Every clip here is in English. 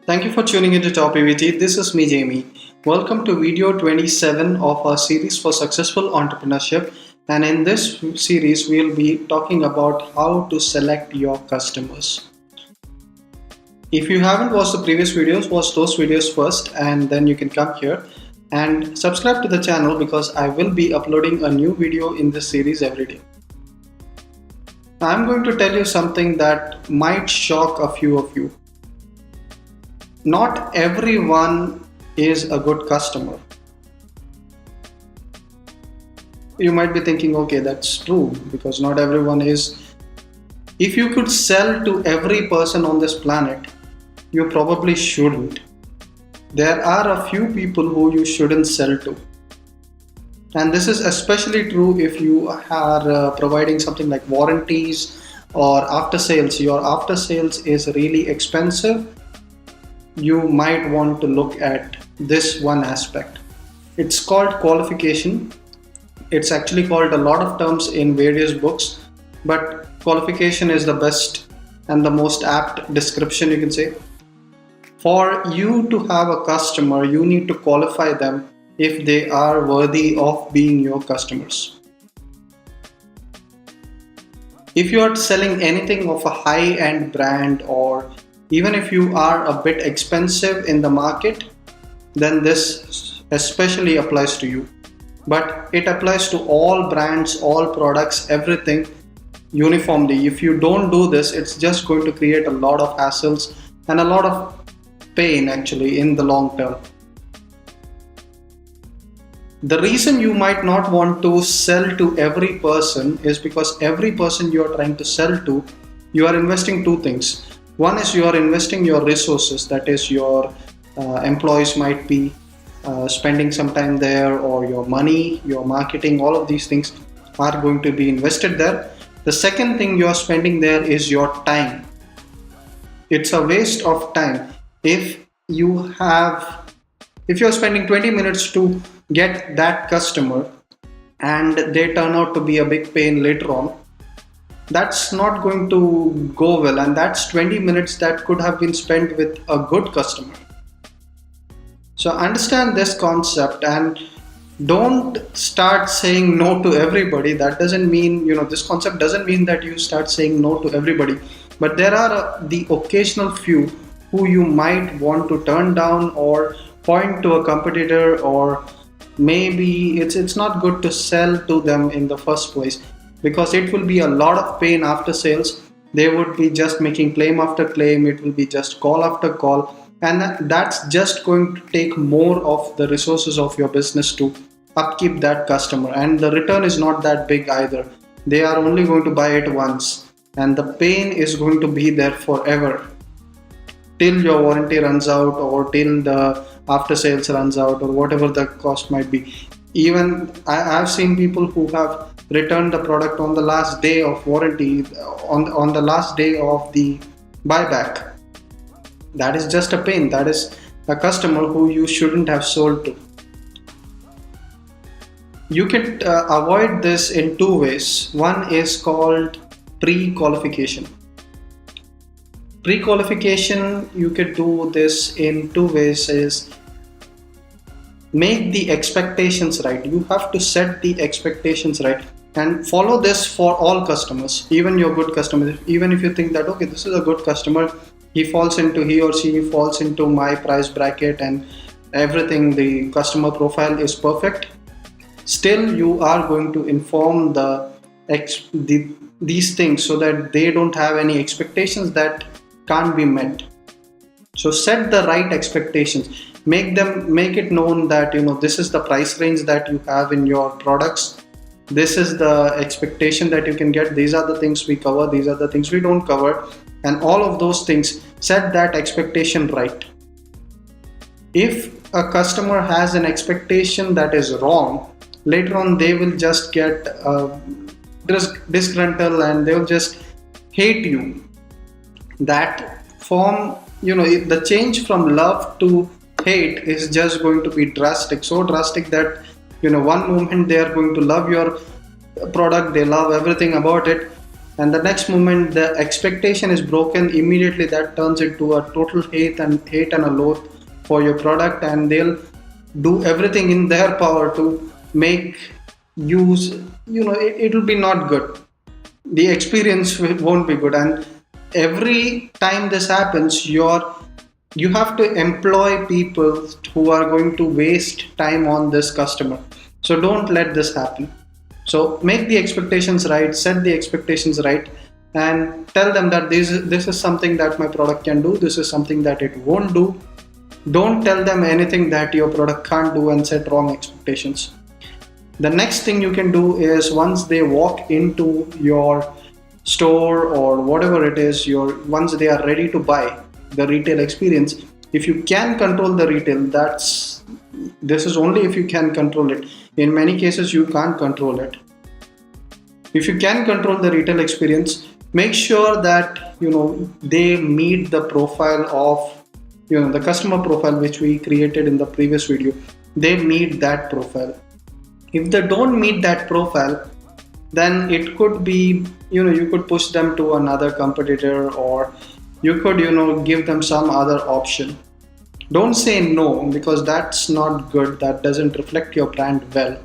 Thank you for tuning into Top EVT. This is me, Jamie. Welcome to video 27 of our series for successful entrepreneurship. And in this series, we'll be talking about how to select your customers. If you haven't watched the previous videos, watch those videos first and then you can come here and subscribe to the channel because I will be uploading a new video in this series every day. I'm going to tell you something that might shock a few of you. Not everyone is a good customer. You might be thinking, okay, that's true because not everyone is. If you could sell to every person on this planet, you probably shouldn't. There are a few people who you shouldn't sell to. And this is especially true if you are providing something like warranties or after sales. Your after sales is really expensive. You might want to look at this one aspect. It's called qualification. It's actually called a lot of terms in various books, but qualification is the best and the most apt description you can say. For you to have a customer, you need to qualify them if they are worthy of being your customers. If you are selling anything of a high-end brand, or even if you are a bit expensive in the market, then this especially applies to you. But it applies to all brands, all products, everything uniformly. If you don't do this, it's just going to create a lot of hassles and a lot of pain actually in the long term. The reason you might not want to sell to every person is because every person you are trying to sell to, you are investing two things. One is you are investing your resources, that is your employees might be spending some time there, or your money, your marketing, all of these things are going to be invested there. The second thing you are spending there is your time. It's a waste of time. If you are spending 20 minutes to get that customer and they turn out to be a big pain later on, that's not going to go well, and that's 20 minutes that could have been spent with a good customer. So understand this concept and don't start saying no to everybody. That doesn't mean, this concept doesn't mean that you start saying no to everybody, but there are the occasional few who you might want to turn down or point to a competitor, or maybe it's not good to sell to them in the first place because it will be a lot of pain after sales. They would be just making claim after claim. It will be just call after call, and that's just going to take more of the resources of your business to upkeep that customer, and the return is not that big either. They are only going to buy it once, and the pain is going to be there forever till your warranty runs out, or till the after sales runs out, or whatever the cost might be. Even I've seen people who have returned the product on the last day of warranty, on the last day of the buyback. That is just a pain. That is a customer who you shouldn't have sold to. You can avoid this in two ways. One is called pre-qualification. Pre-qualification, you could do this in two ways. Is make the expectations right. You have to set the expectations right and follow this for all customers, even your good customers. Even if you think that, okay, this is a good customer, he or she falls into my price bracket and everything, the customer profile is perfect, still you are going to inform these things so that they don't have any expectations that can't be met. So set the right expectations. Make it known that this is the price range that you have in your products. This is the expectation that you can get. These are the things we cover. These are the things we don't cover. And all of those things, set that expectation right. If a customer has an expectation that is wrong, later on they will just get disgruntled and they will just hate you. That form, the change from love to hate is just going to be drastic, so drastic that one moment they are going to love your product, they love everything about it, and the next moment the expectation is broken, immediately that turns into a total hate and a loath for your product, and they'll do everything in their power to make use, it will be not good. The experience won't be good, and every time this happens, you have to employ people who are going to waste time on this customer. So don't let this happen. So make the expectations right, set the expectations right, and tell them that this is something that my product can do, this is something that it won't do. Don't tell them anything that your product can't do and set wrong expectations. The next thing you can do is, once they walk into your store or whatever it is, once they are ready to buy the retail experience, if you can control the retail, this is only if you can control it. In many cases you can't control it. If you can control the retail experience, make sure that they meet the profile of the customer profile which we created in the previous video. They meet that profile. If they don't meet that profile, then it could be, you could push them to another competitor, or you could give them some other option. Don't say no, because that's not good. That doesn't reflect your brand well.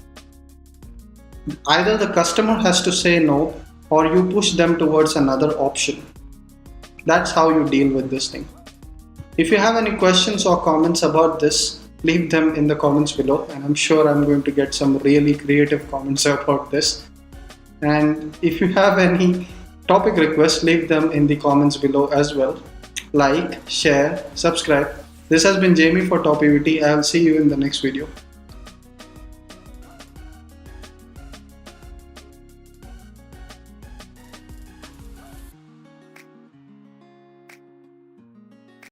Either the customer has to say no, or you push them towards another option. That's how you deal with this thing. If you have any questions or comments about this, leave them in the comments below, and I'm sure I'm going to get some really creative comments about this. And if you have any topic requests, leave them in the comments below as well. Like, share, subscribe. This has been Jamie for Top EVT. I'll see you in the next video.